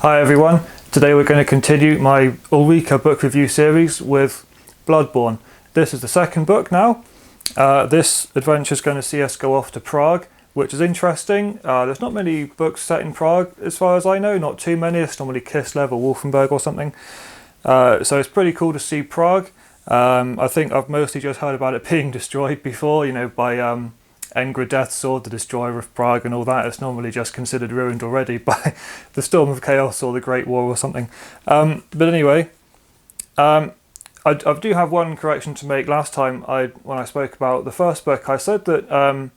Hi everyone, today we're going to continue my Ulrika book review series with Bloodborne. This is the second book now. This adventure is going to see us go off to Prague, which is interesting. There's not many books set in Prague as far as I know, not too many. It's normally Kislev or Wolfenburg or something. So it's pretty cool to see Prague. I think I've mostly just heard about it being destroyed before, by Engra Deathsword, the destroyer of Prague and all that. It's normally just considered ruined already by the Storm of Chaos or the Great War or something. But anyway, I do have one correction to make. Last time when I spoke about the first book, I said that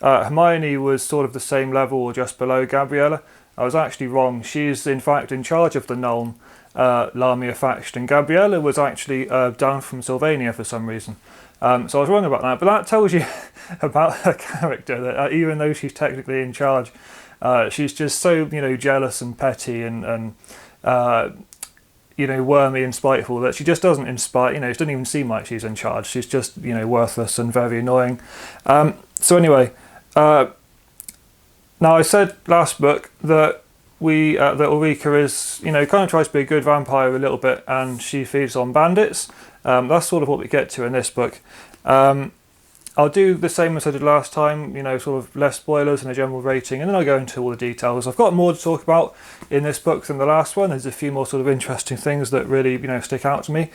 Hermione was sort of the same level or just below Gabriella. I was actually wrong. She's in fact in charge of the Nuln Lamia faction, and Gabriella was actually down from Sylvania for some reason. So I was wrong about that, but that tells you about her character, that even though she's technically in charge, she's just so, jealous and petty and wormy and spiteful that she just doesn't inspire, she doesn't even seem like she's in charge. She's just, worthless and very annoying. So anyway, now I said last book that that Ulrika is, kind of tries to be a good vampire a little bit, and she feeds on bandits. That's sort of what we get to in this book. I'll do the same as I did last time, sort of less spoilers and a general rating, and then I'll go into all the details. I've got more to talk about in this book than the last one. There's a few more sort of interesting things that really, stick out to me.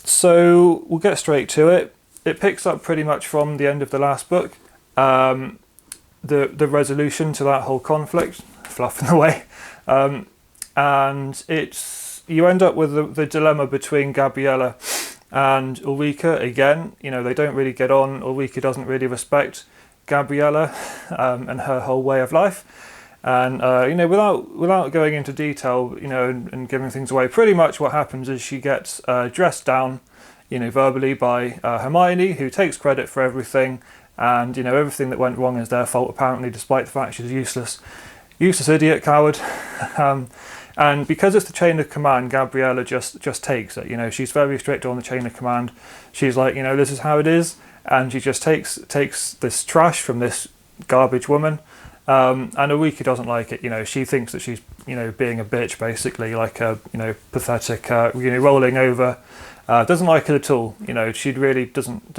So we'll get straight to it. It picks up pretty much from the end of the last book. The resolution to that whole conflict, fluffing away, and you end up with the dilemma between Gabriella and Ulrika again. They don't really get on. Ulrika doesn't really respect Gabriella and her whole way of life, and without going into detail, and giving things away, pretty much what happens is she gets dressed down, verbally by Hermione, who takes credit for everything. And everything that went wrong is their fault apparently, despite the fact she's a useless idiot, coward. And because it's the chain of command, Gabriella just takes it. She's very strict on the chain of command. She's like, this is how it is, and she just takes this trash from this garbage woman. And Ulrika doesn't like it. She thinks that she's being a bitch, basically, like a pathetic, rolling over. Doesn't like it at all. She really doesn't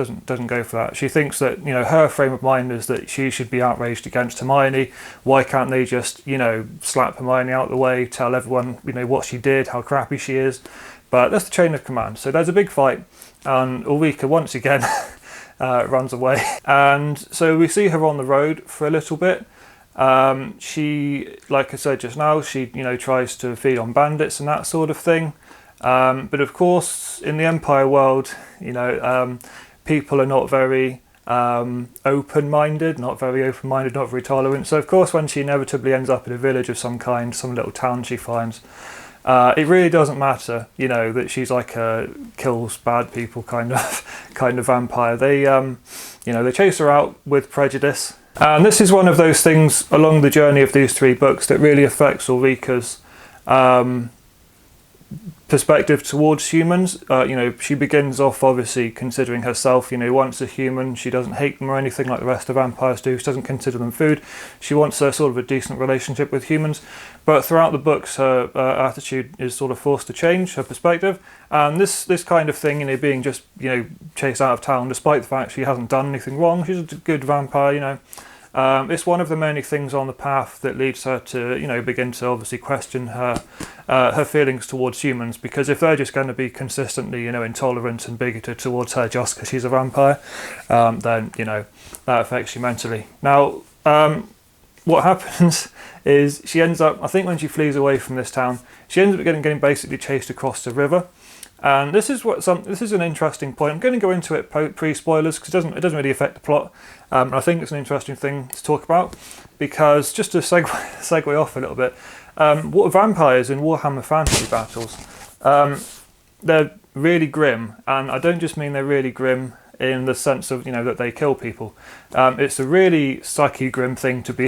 go for that. She thinks that her frame of mind is that she should be outraged against Hermione. Why can't they just slap Hermione out of the way, tell everyone what she did, how crappy she is? But that's the chain of command. So there's a big fight, and Ulrika once again runs away. And so we see her on the road for a little bit. She, like I said just now, she tries to feed on bandits and that sort of thing. But of course, in the Empire world, people are not very open-minded, not very tolerant. So of course, when she inevitably ends up in a village of some kind, some little town she finds, it really doesn't matter, that she's like a kills bad people kind of vampire. They, they chase her out with prejudice. And this is one of those things along the journey of these three books that really affects Ulrika's perspective towards humans. She begins off obviously considering herself, once a human. She doesn't hate them or anything like the rest of vampires do. She doesn't consider them food. She wants a sort of a decent relationship with humans. But throughout the books, her attitude is sort of forced to change, her perspective. And this kind of thing, being just, chased out of town, despite the fact she hasn't done anything wrong. She's a good vampire, it's one of the many things on the path that leads her to, begin to obviously question her feelings towards humans, because if they're just going to be consistently, intolerant and bigoted towards her just because she's a vampire, then, that affects you mentally. Now, what happens is she ends up, I think when she flees away from this town, she ends up getting basically chased across the river. And this is an interesting point. I'm going to go into it pre-spoilers because it doesn't really affect the plot. I think it's an interesting thing to talk about because, just to segue off a little bit, what vampires in Warhammer fantasy battles, they're really grim, and I don't just mean they're really grim in the sense of that they kill people. It's a really sucky, grim thing to be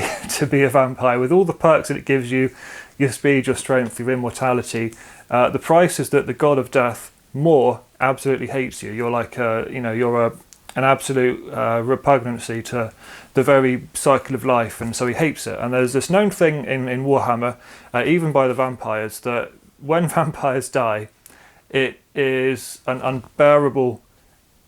a vampire, with all the perks that it gives you, your speed, your strength, your immortality. The price is that the god of death, Mor, absolutely hates you. You're like you're an absolute repugnancy to the very cycle of life, and so he hates it. And there's this known thing in Warhammer, even by the vampires, that when vampires die, it is an unbearable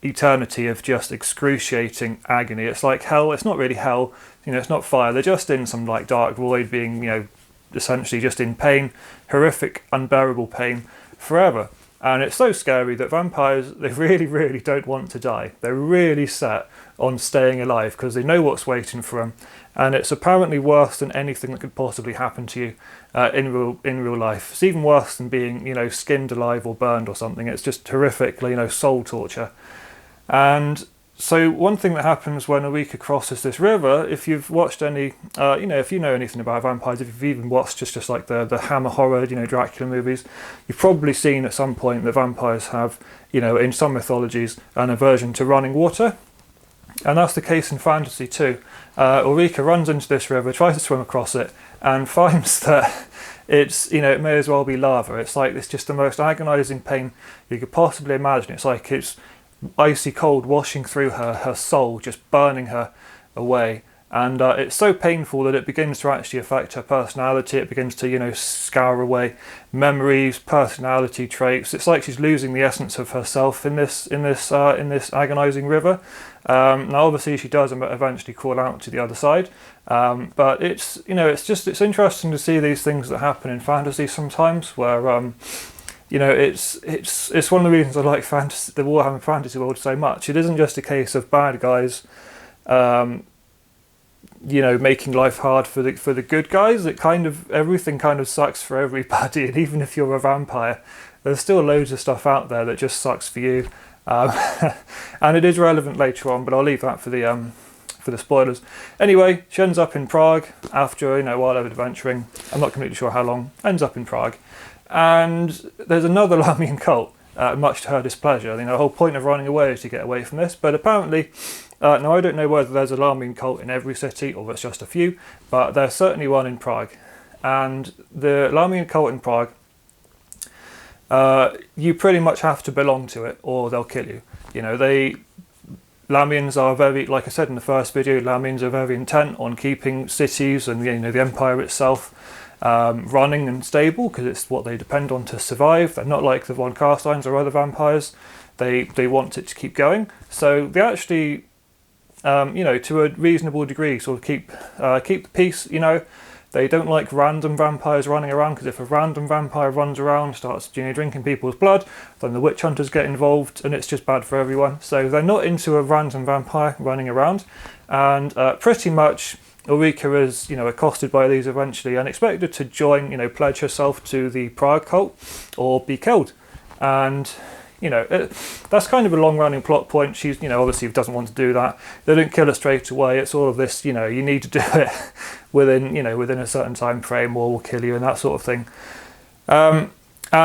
eternity of just excruciating agony. It's like hell. It's not really hell, it's not fire. They're just in some like dark void, being essentially just in pain, horrific, unbearable pain forever. And it's so scary that vampires, they really, really don't want to die. They're really set on staying alive because they know what's waiting for them. And it's apparently worse than anything that could possibly happen to you in real life. It's even worse than being, skinned alive or burned or something. It's just horrific, soul torture. And so one thing that happens when Ulrika crosses this river, if you've watched any, if you know anything about vampires, if you've even watched just like the Hammer horror, Dracula movies, you've probably seen at some point that vampires have, in some mythologies, an aversion to running water. And that's the case in fantasy too. Ulrika runs into this river, tries to swim across it, and finds that it's, it may as well be lava. It's like, it's just the most agonising pain you could possibly imagine. It's like it's icy cold washing through her soul, just burning her away. And it's so painful that it begins to actually affect her personality. It begins to, scour away memories, personality traits. It's like she's losing the essence of herself in this agonising river. Now, obviously, she does eventually crawl out to the other side. But it's it's interesting to see these things that happen in fantasy sometimes, where it's one of the reasons I like fantasy, the Warhammer fantasy world so much. It isn't just a case of bad guys, making life hard for the good guys. Everything kind of sucks for everybody, and even if you're a vampire, there's still loads of stuff out there that just sucks for you. And it is relevant later on, but I'll leave that for the spoilers. Anyway, she ends up in Prague after a while of adventuring. I'm not completely sure how long. Ends up in Prague. And there's another Lamian cult, much to her displeasure. The whole point of running away is to get away from this. But apparently, now I don't know whether there's a Lamian cult in every city or it's just a few, but there's certainly one in Prague. And the Lamian cult in Prague, you pretty much have to belong to it or they'll kill you. Lamians are very, like I said in the first video, Lamians are very intent on keeping cities and the empire itself running and stable, because it's what they depend on to survive. They're not like the von Carsteins or other vampires. They want it to keep going. So they actually, to a reasonable degree, sort of keep the peace. They don't like random vampires running around, because if a random vampire runs around, starts drinking people's blood, then the witch hunters get involved, and it's just bad for everyone. So they're not into a random vampire running around, and pretty much Ulrika is, accosted by these eventually and expected to join, pledge herself to the Prague cult or be killed. And, that's kind of a long-running plot point. She's, obviously doesn't want to do that. They don't kill her straight away. It's all of this, you need to do it within a certain time frame or we'll kill you and that sort of thing. And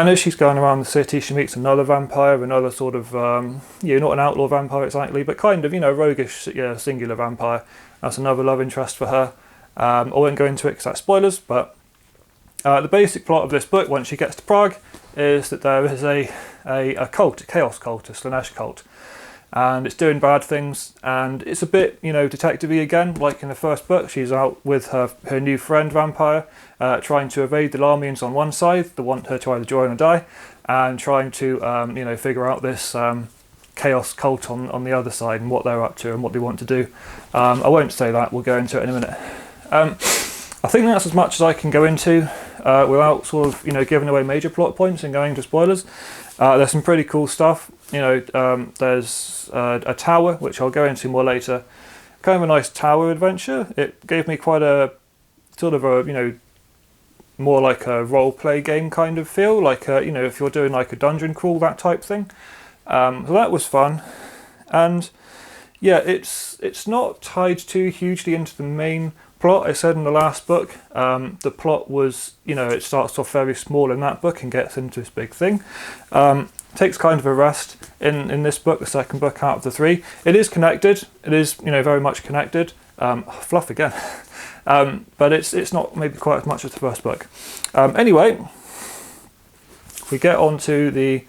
as she's going around the city, she meets another vampire, another sort of, not an outlaw vampire exactly, but kind of, roguish, singular vampire. That's another love interest for her. I won't go into it because that's spoilers, but the basic plot of this book, once she gets to Prague, is that there is a cult, a chaos cult, a Slanesh cult, and it's doing bad things, and it's a bit, detective-y again, like in the first book. She's out with her new friend vampire, trying to evade the Lamians on one side, they want her to either join or die, and trying to, figure out this chaos cult on the other side and what they're up to and what they want to do. I won't say that, we'll go into it in a minute. I think that's as much as I can go into without sort of, giving away major plot points and going into spoilers. There's some pretty cool stuff. There's a tower, which I'll go into more later. Kind of a nice tower adventure. It gave me quite a sort of a, more like a role-play game kind of feel, like, if you're doing like a dungeon crawl, that type thing. So that was fun. And yeah, it's not tied too hugely into the main plot. I said in the last book, the plot was, it starts off very small in that book and gets into this big thing. Takes kind of a rest in this book, the second book out of the three. It is connected. It is, very much connected. Fluff again. But it's not maybe quite as much as the first book. Anyway, if we get on to the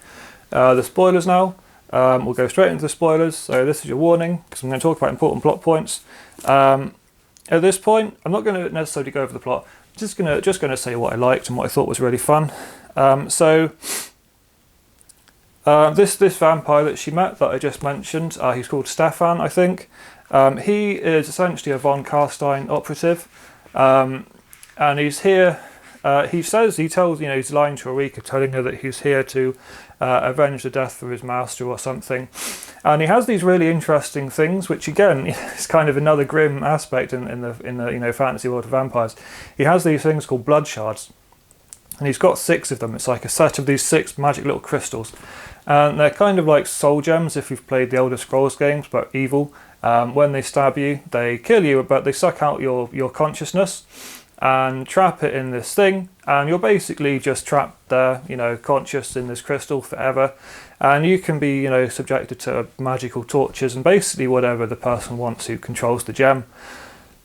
spoilers now. We'll go straight into the spoilers. So this is your warning, because I'm going to talk about important plot points. At this point, I'm not going to necessarily go over the plot. I'm just going to say what I liked and what I thought was really fun. This vampire that she met, that I just mentioned, he's called Stefan, I think. He is essentially a von Carstein operative, and he's here. He tells, he's lying to Ulrika, telling her that he's here to avenge the death of his master or something. And he has these really interesting things, which again is kind of another grim aspect in the fantasy world of vampires. He has these things called blood shards, and he's got 6 of them. It's like a set of these 6 magic little crystals, and they're kind of like soul gems if you've played the Elder Scrolls games, but evil. When they stab you, they kill you, but they suck out your consciousness and trap it in this thing, and you're basically just trapped there, conscious in this crystal forever, and you can be, subjected to magical tortures and basically whatever the person wants who controls the gem.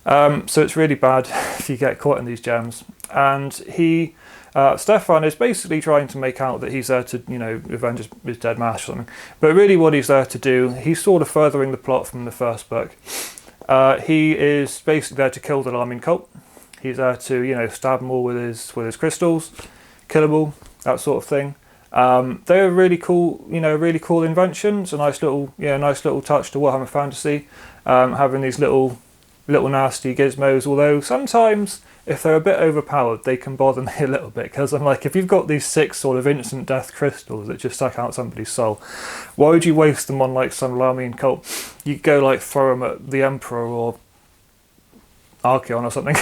So it's really bad if you get caught in these gems. And Stefan is basically trying to make out that he's there to, avenge his dead master or something. But really what he's there to do, he's sort of furthering the plot from the first book. He is basically there to kill the Lamian cult. He's there to, stab them all with his crystals, kill them all, that sort of thing. They're really cool, really cool inventions. A nice little touch to Warhammer Fantasy, having these little nasty gizmos. Although sometimes, if they're a bit overpowered, they can bother me a little bit, because I'm like, if you've got these 6 sort of instant death crystals that just suck out somebody's soul, why would you waste them on like some Lamian cult? You could go like throw them at the Emperor or Archeon or something.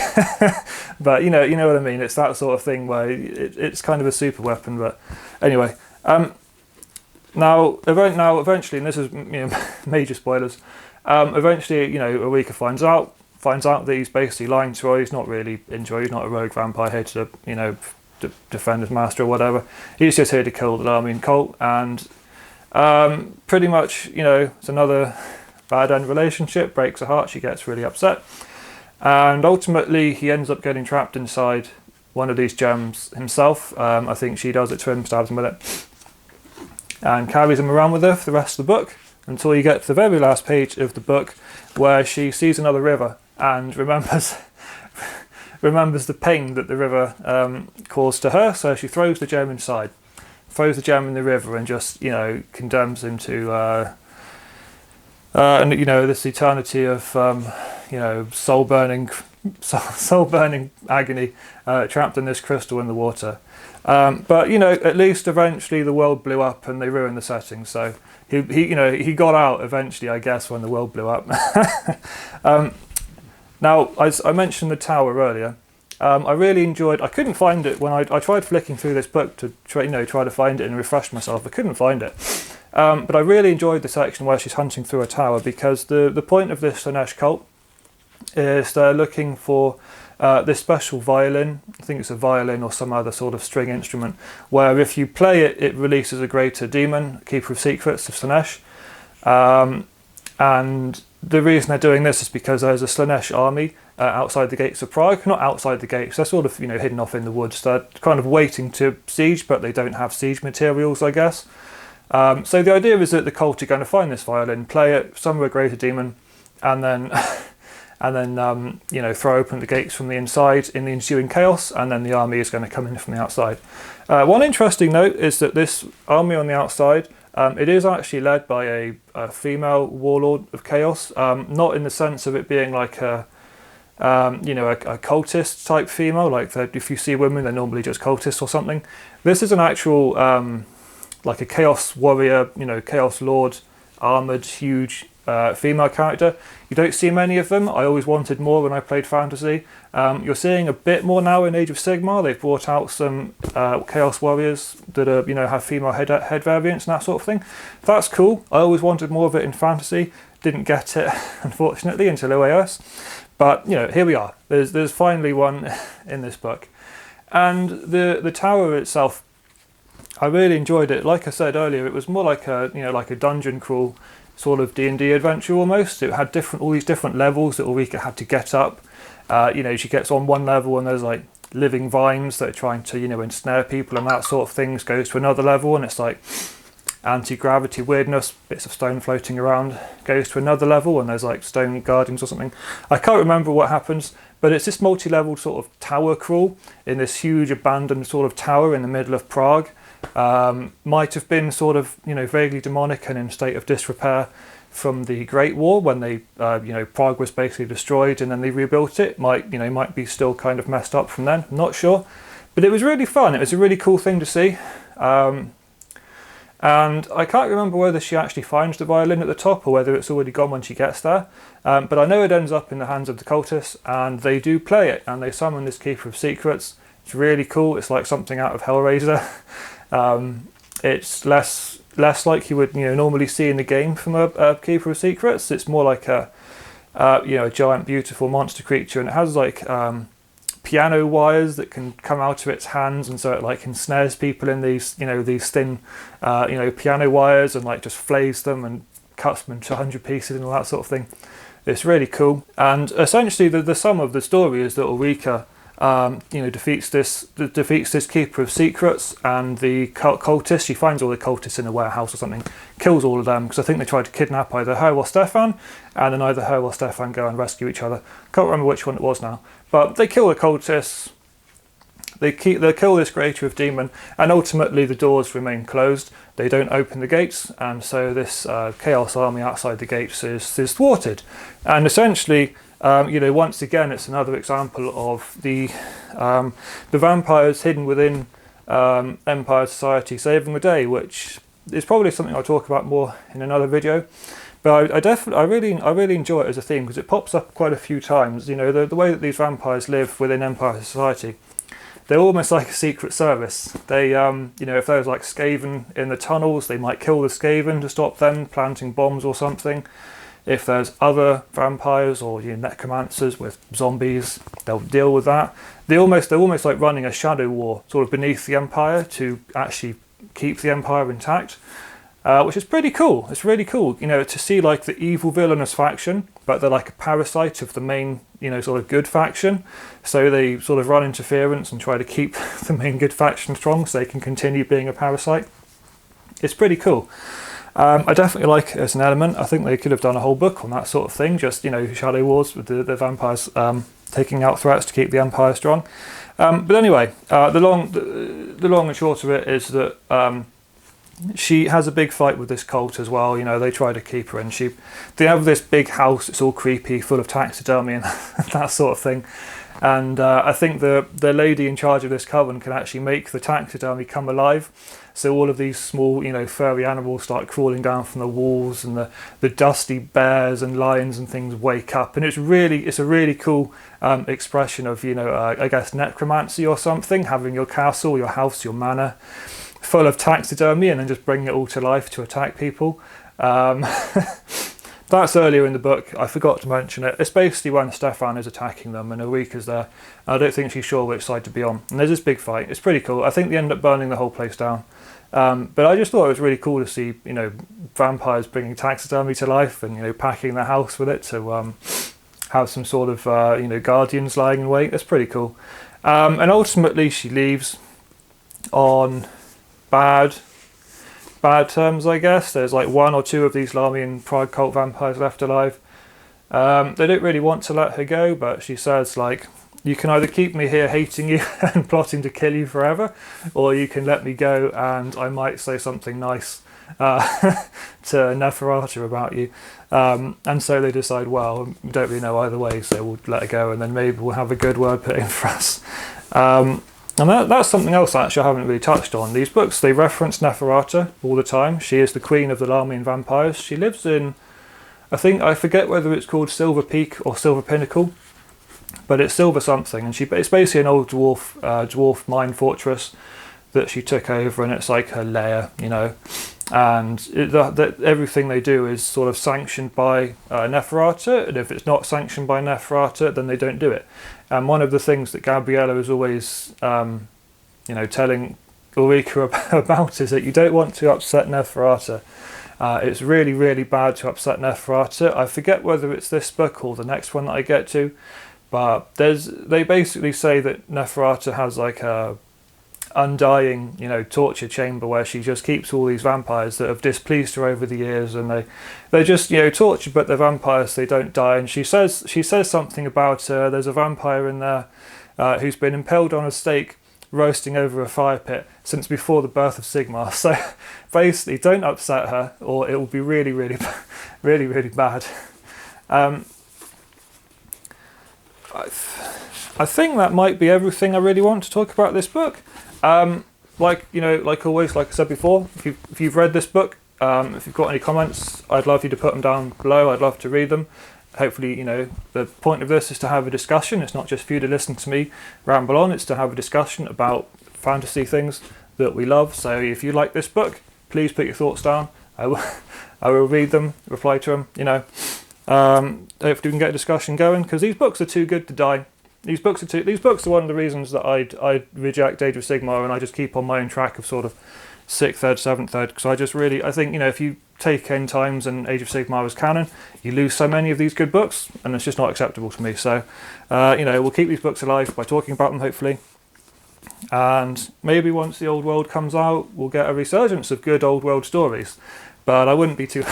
But you know what I mean. It's that sort of thing where it's kind of a super weapon. But anyway, now eventually, and this is major spoilers. Eventually, Ulrika finds out that he's basically lying to her. He's not really into her. He's not a rogue vampire here to defend his master or whatever. He's just here to kill the Lamian cult, and pretty much it's another bad end relationship. Breaks her heart. She gets really upset. And ultimately, he ends up getting trapped inside one of these gems himself. I think she does it to him, stabs him with it, and carries him around with her for the rest of the book, until you get to the very last page of the book, where she sees another river and remembers the pain that the river caused to her. So she throws the gem inside, throws the gem in the river, and just condemns him to this eternity of soul burning agony, trapped in this crystal in the water. But at least eventually the world blew up and they ruined the setting. So he got out eventually, I guess, when the world blew up. Now, as I mentioned the tower earlier, I really enjoyed. I couldn't find it when I tried flicking through this book to try to find it and refresh myself. I couldn't find it. But I really enjoyed the section where she's hunting through a tower, because the point of this Slaanesh cult is they're looking for this special violin. I think it's a violin or some other sort of string instrument, where if you play it, it releases a greater demon, keeper of secrets of Slaanesh. And the reason they're doing this is because there's a Slaanesh army outside the gates of Prague. Not outside the gates, they're sort of hidden off in the woods. They're kind of waiting to siege, but they don't have siege materials, I guess. So the idea is that the cult are going to find this violin, play it, summon a greater demon, and then throw open the gates from the inside in the ensuing chaos, and then the army is going to come in from the outside. One interesting note is that this army on the outside, it is actually led by a female warlord of chaos, not in the sense of it being like a cultist type female, like if you see women, they're normally just cultists or something. This is an actual like a chaos warrior, chaos lord, armoured, huge female character. You don't see many of them. I always wanted more when I played fantasy. You're seeing a bit more now in Age of Sigmar. They've brought out some chaos warriors that are, have female head variants and that sort of thing. That's cool. I always wanted more of it in fantasy. Didn't get it, unfortunately, until OAS. But here we are. There's finally one in this book, and the tower itself, I really enjoyed it. Like I said earlier, it was more like a dungeon crawl sort of D&D adventure almost. It had all these different levels that Ulrika had to get up. She gets on one level and there's like living vines that are trying to ensnare people and that sort of things. Goes to another level and it's like anti-gravity weirdness, bits of stone floating around, goes to another level and there's like stone guardians or something. I can't remember what happens, but it's this multi-level sort of tower crawl in this huge abandoned sort of tower in the middle of Prague. Might have been sort of, vaguely demonic and in a state of disrepair from the Great War when they, Prague was basically destroyed and then they rebuilt it. Might be still kind of messed up from then, I'm not sure. But it was really fun, it was a really cool thing to see. And I can't remember whether she actually finds the violin at the top or whether it's already gone when she gets there. But I know it ends up in the hands of the cultists and they do play it and they summon this Keeper of Secrets. It's really cool, it's like something out of Hellraiser. It's less like you would normally see in the game from a Keeper of Secrets. It's more like a giant beautiful monster creature, and it has like piano wires that can come out of its hands, and so it like ensnares people in these thin piano wires and like just flays them and cuts them into 100 pieces and all that sort of thing. It's really cool, and essentially the sum of the story is that Ulrika defeats this Keeper of Secrets and the cultists. She finds all the cultists in a warehouse or something, kills all of them because I think they tried to kidnap either her or Stefan, and then either her or Stefan go and rescue each other. Can't remember which one it was now, but they kill the cultists. They kill this creator of demon, and ultimately the doors remain closed. They don't open the gates, and so this chaos army outside the gates is thwarted, and essentially. Once again, it's another example of the vampires hidden within Empire society saving the day, which is probably something I'll talk about more in another video. But I really enjoy it as a theme because it pops up quite a few times. The way that these vampires live within Empire society, they're almost like a secret service. They, if there's like Skaven in the tunnels, they might kill the Skaven to stop them planting bombs or something. If there's other vampires or necromancers with zombies, they'll deal with that. They're almost like running a shadow war sort of beneath the Empire to actually keep the Empire intact, which is pretty cool. It's really cool, to see like the evil villainous faction, but they're like a parasite of the main, sort of good faction. So they sort of run interference and try to keep the main good faction strong so they can continue being a parasite. It's pretty cool. I definitely like it as an element. I think they could have done a whole book on that sort of thing, just shadow wars with the vampires taking out threats to keep the Empire strong. But anyway, the long and short of it is that she has a big fight with this cult as well. They try to keep her, and they have this big house. It's all creepy, full of taxidermy and that sort of thing. And I think the lady in charge of this coven can actually make the taxidermy come alive. So all of these small, furry animals start crawling down from the walls, and the dusty bears and lions and things wake up. And it's a really cool expression of, I guess necromancy or something, having your castle, your house, your manor full of taxidermy and then just bringing it all to life to attack people. That's earlier in the book. I forgot to mention it. It's basically when Stefan is attacking them and Ulrika's there. I don't think she's sure which side to be on. And there's this big fight. It's pretty cool. I think they end up burning the whole place down. But I just thought it was really cool to see, vampires bringing taxidermy to life and, packing their house with it to have some sort of, guardians lying in wait. That's pretty cool. And ultimately she leaves on bad terms, I guess. There's like one or two of these Lamian Prague cult vampires left alive. They don't really want to let her go, but she says, like, you can either keep me here hating you and plotting to kill you forever, or you can let me go and I might say something nice to Neferata about you. And so they decide, well, we don't really know either way, so we'll let her go and then maybe we'll have a good word put in for us. And that's something else actually I haven't really touched on. These books, they reference Neferata all the time. She is the queen of the Lamian vampires. She lives in, I forget whether it's called Silver Peak or Silver Pinnacle, but it's Silver something. And it's basically an old dwarf mine fortress that she took over, and it's like her lair, And everything they do is sort of sanctioned by Neferata, and if it's not sanctioned by Neferata, then they don't do it. And one of the things that Gabriella is always, telling Ulrika about is that you don't want to upset Neferata. It's really, really bad to upset Neferata. I forget whether it's this book or the next one that I get to, but they basically say that Neferata has like a undying, torture chamber where she just keeps all these vampires that have displeased her over the years, and they just torture, but they're vampires, they don't die. And she says something about there's a vampire in there who's been impaled on a stake roasting over a fire pit since before the birth of Sigmar. So basically, don't upset her or it will be really, really, really, really bad. I think that might be everything I really want to talk about this book. Like always, like I said before, if you've read this book, if you've got any comments, I'd love you to put them down below. I'd love to read them. Hopefully, the point of this is to have a discussion. It's not just for you to listen to me ramble on. It's to have a discussion about fantasy things that we love. So if you like this book, please put your thoughts down. I will read them, reply to them. Hopefully we can get a discussion going, because these books are too good to die. These books are one of the reasons that I reject Age of Sigmar, and I just keep on my own track of sort of 6th ed, 7th ed, because I think if you take End Times and Age of Sigmar as canon, you lose so many of these good books, and it's just not acceptable to me. So we'll keep these books alive by talking about them, hopefully, and maybe once the Old World comes out, we'll get a resurgence of good Old World stories, but I wouldn't be too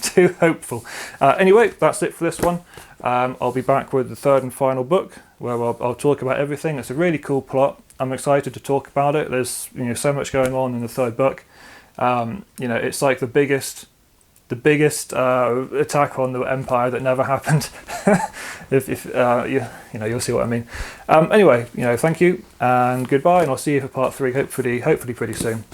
too hopeful. Anyway, that's it for this one. I'll be back with the third and final book, where I'll talk about everything. It's a really cool plot. I'm excited to talk about it. There's so much going on in the third book. It's like the biggest attack on the Empire that never happened. You'll see what I mean. Anyway, thank you and goodbye, and I'll see you for part 3 hopefully pretty soon.